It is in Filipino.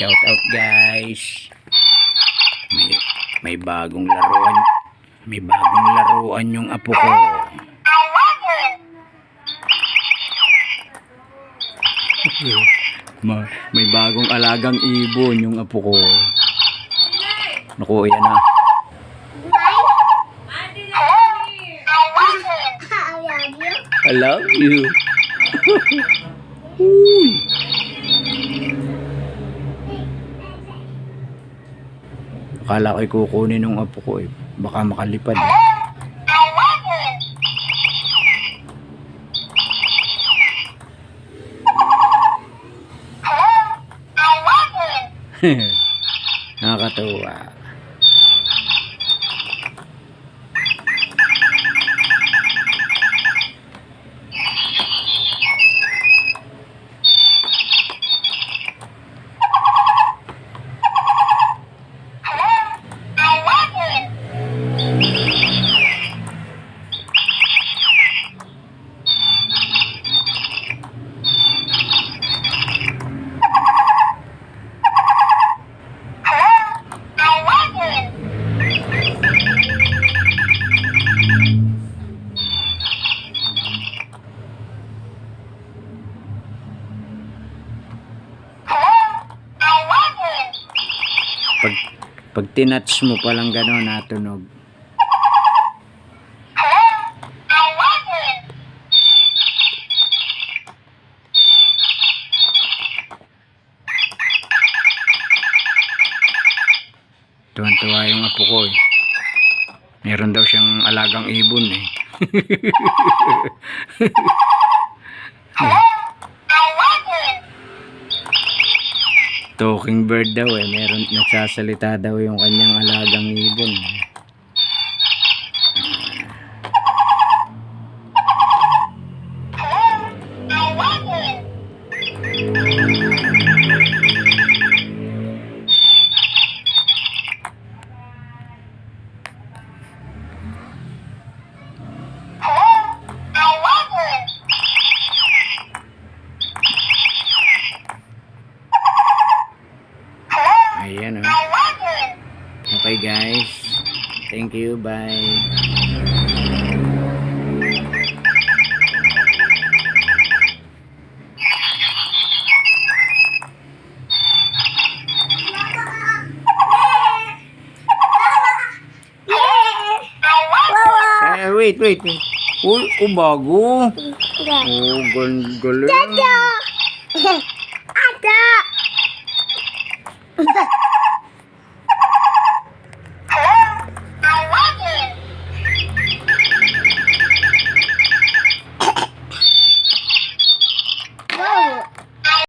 Shout out guys. May bagong laruan. May bagong laruan yung apo ko. May bagong alagang ibon yung apo ko. Naku, yan na. I love you. Akala ko'y kukunin ng apo ko eh. Baka makalipad. Nakakatuwa. Pag tinatch mo palang gano'n natunog. Tuwan-tuwa yung apo ko eh. Meron daw siyang alagang ibon eh. Talking bird daw eh. Meron nagsasalita daw yung kanyang alagang ibon. Ayan o. Okay guys. Thank you. Bye. Wait. Uy, bago. Oh, galing. Ada.